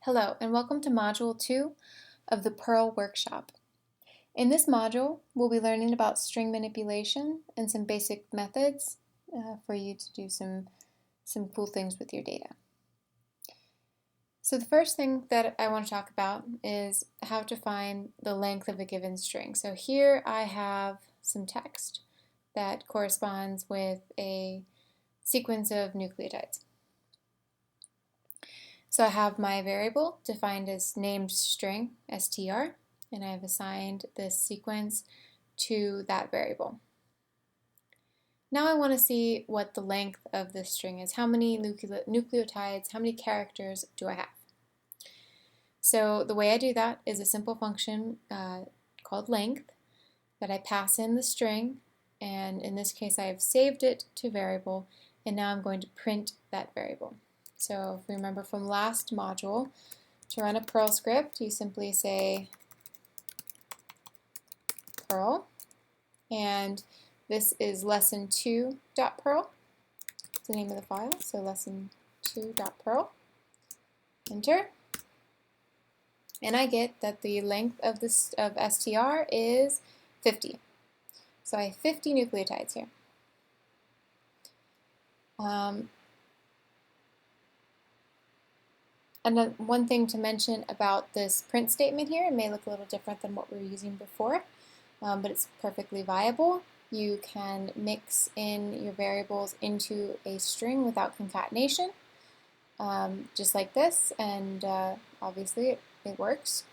Hello, and welcome to Module 2 of the Perl workshop. In this module, we'll be learning about string manipulation and some basic methods for you to do some cool things with your data. So the first thing that I want to talk about is how to find the length of a given string. So here I have some text that corresponds with a sequence of nucleotides. So I have my variable defined as named string, str, and I have assigned this sequence to that variable. Now I want to see what the length of this string is. How many nucleotides, how many characters do I have? So the way I do that is a simple function called length that I pass in the string, and in this case I have saved it to variable, and now I'm going to print that variable. So if we remember from last module, to run a Perl script, you simply say Perl, and this is lesson2.perl. It's the name of the file, so lesson2.perl. Enter, and I get that the length of str is 50. So I have 50 nucleotides here. And one thing to mention about this print statement here, it may look a little different than what we were using before, but it's perfectly viable. You can mix in your variables into a string without concatenation, just like this, and obviously it works.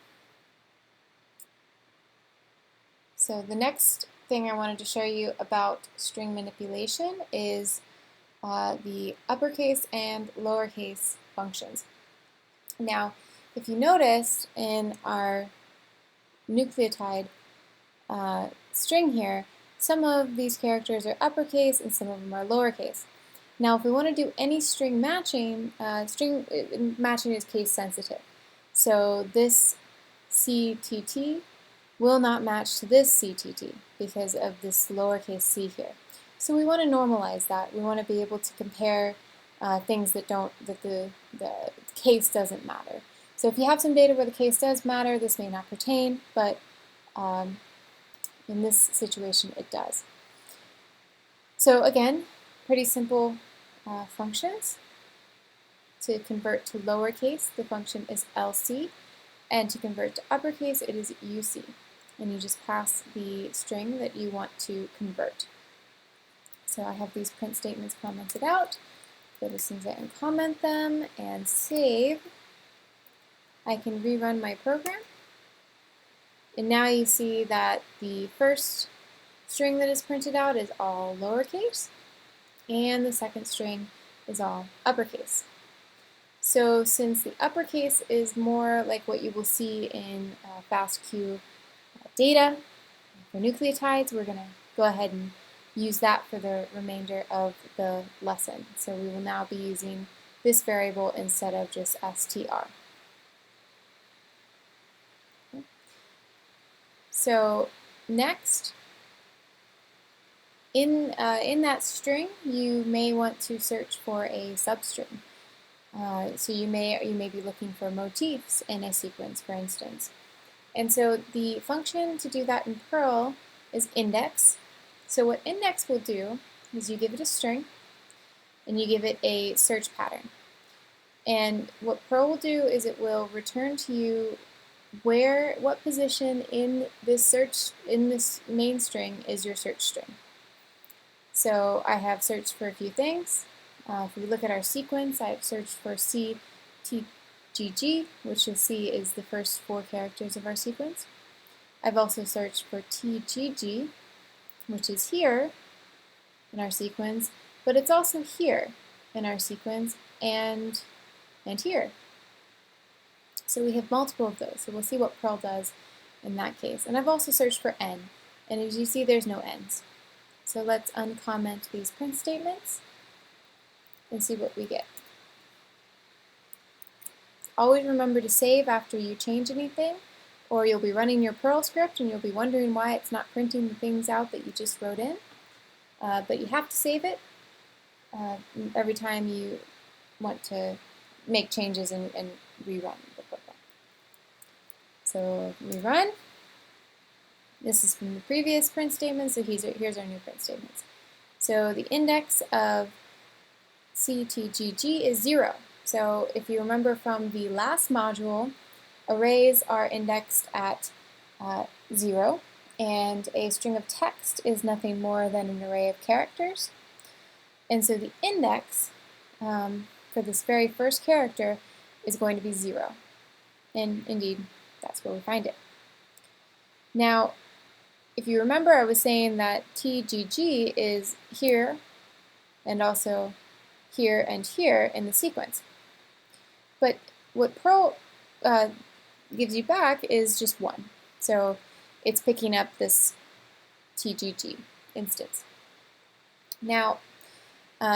So the next thing I wanted to show you about string manipulation is the uppercase and lowercase functions. Now, if you noticed in our nucleotide string here, some of these characters are uppercase and some of them are lowercase. Now, if we want to do any string matching, matching is case sensitive. So this CTT will not match to this CTT because of this lowercase c here. So we want to normalize that. We want to be able to compare things that the case doesn't matter. So if you have some data where the case does matter, this may not pertain, but in this situation it does. So again, pretty simple functions. To convert to lowercase, the function is LC, and to convert to uppercase, it is UC. And you just pass the string that you want to convert. So I have these print statements commented out. But as soon as I uncomment them and save, I can rerun my program. And now you see that the first string that is printed out is all lowercase, and the second string is all uppercase. So since the uppercase is more like what you will see in FASTQ data for nucleotides, we're going to go ahead and use that for the remainder of the lesson. So we will now be using this variable instead of just str. Okay. So next, in that string, you may want to search for a substring. So you may be looking for motifs in a sequence, for instance. And so the function to do that in Perl is index. So what index will do is you give it a string and you give it a search pattern. And what Perl will do is it will return to you what position in this main string is your search string. So I have searched for a few things. If we look at our sequence, I have searched for CTGG, which you'll see is the first 4 characters of our sequence. I've also searched for TGG, which is here in our sequence, but it's also here in our sequence and here. So we have multiple of those. So we'll see what Perl does in that case. And I've also searched for N, and as you see, there's no N's. So let's uncomment these print statements and see what we get. Always remember to save after you change anything, or you'll be running your Perl script and you'll be wondering why it's not printing the things out that you just wrote in. But you have to save it every time you want to make changes and rerun the So we run. This is from the previous print statement, so here's our new print statements. So the index of CTGG is 0. So if you remember from the last module, arrays are indexed at 0, and a string of text is nothing more than an array of characters. And so the index for this very first character is going to be 0. And indeed, that's where we find it. Now, if you remember, I was saying that TGG is here and also here and here in the sequence. But what Perl gives you back is just 1. So it's picking up this TGG instance. Now,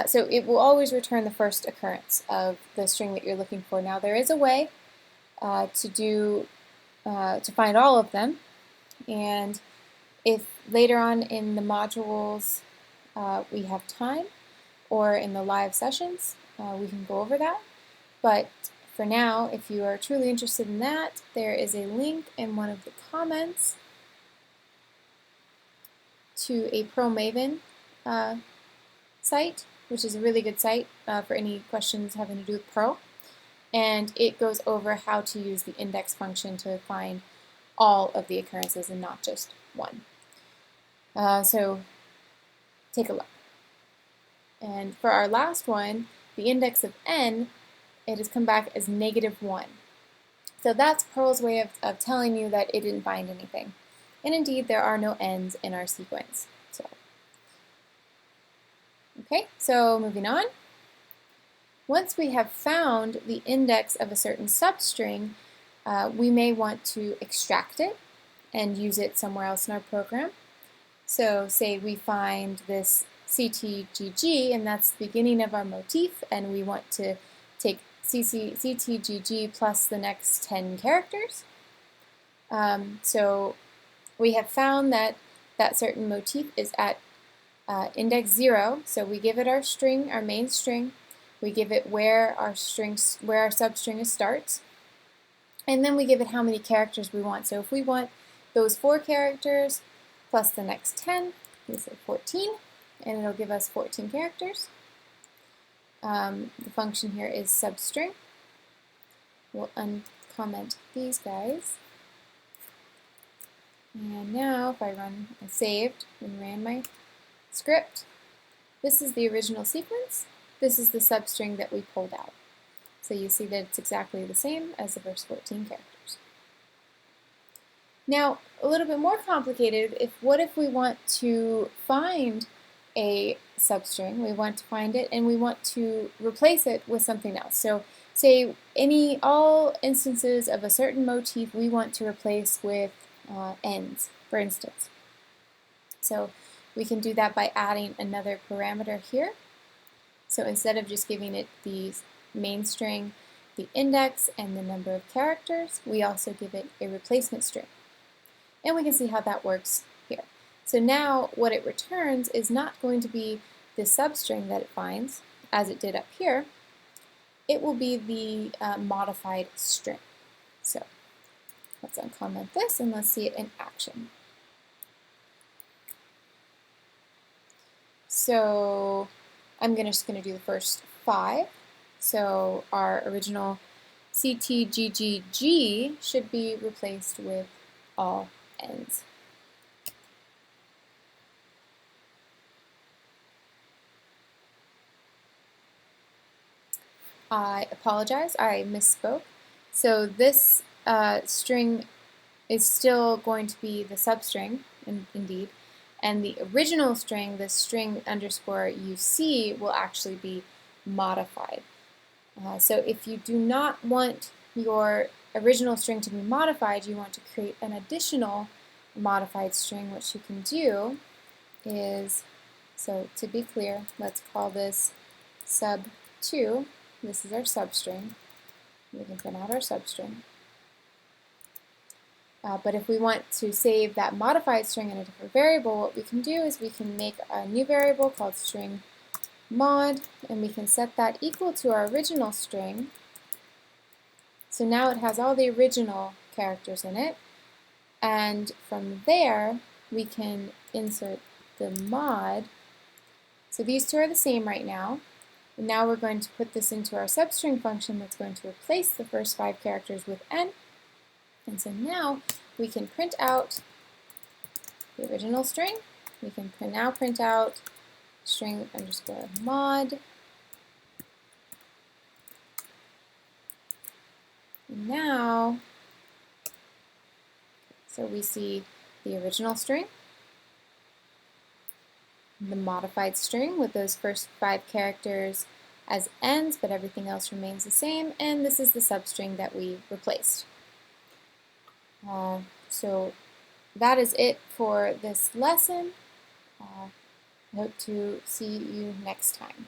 so it will always return the first occurrence of the string that you're looking for. Now, there is a way to find all of them, and if later on in the modules we have time, or in the live sessions, we can go over that. But for now, if you are truly interested in that, there is a link in one of the comments to a Perl Maven site, which is a really good site for any questions having to do with Perl. And it goes over how to use the index function to find all of the occurrences and not just one. So take a look. And for our last one, the index of n, it has come back as -1. So that's Perl's way of telling you that it didn't find anything. And indeed, there are no n's in our sequence. Okay, so moving on. Once we have found the index of a certain substring, we may want to extract it and use it somewhere else in our program. So say we find this CTGG, and that's the beginning of our motif, and we want to take CTGG plus the next 10 characters. So we have found that that certain motif is at index 0, so we give it our string, our main string. We give it where our substring starts, and then we give it how many characters we want. So if we want those 4 characters plus the next 10, we say 14, and it'll give us 14 characters. The function here is substring. We'll uncomment these guys. And now if I saved and ran my script, this is the original sequence. This is the substring that we pulled out. So you see that it's exactly the same as the first 14 characters. Now, a little bit more complicated, what if we want to find a substring, we want to find it, and we want to replace it with something else. So say all instances of a certain motif we want to replace with n's, for instance. So we can do that by adding another parameter here. So instead of just giving it the main string, the index, and the number of characters, we also give it a replacement string. And we can see how that works here. So now what it returns is not going to be the substring that it finds, as it did up here. It will be the modified string. So let's uncomment this and let's see it in action. So I'm just going to do the first 5. So our original CTGGG should be replaced with all n's. I apologize, I misspoke. So this string is still going to be the substring, indeed, and the original string, the string underscore UC, will actually be modified. So if you do not want your original string to be modified, you want to create an additional modified string. What you can do is, so to be clear, let's call this sub2. This is our substring. We can print out our substring. But if we want to save that modified string in a different variable, what we can do is we can make a new variable called string mod, and we can set that equal to our original string. So now it has all the original characters in it. And from there, we can insert the mod. So these two are the same right now. And now we're going to put this into our substring function that's going to replace the first 5 characters with n. And so now we can print out the original string. We can now print out string underscore mod. And now, so we see the original string, the modified string with those first 5 characters as ends, but everything else remains the same, and this is the substring that we replaced. So that is it for this lesson. I hope to see you next time.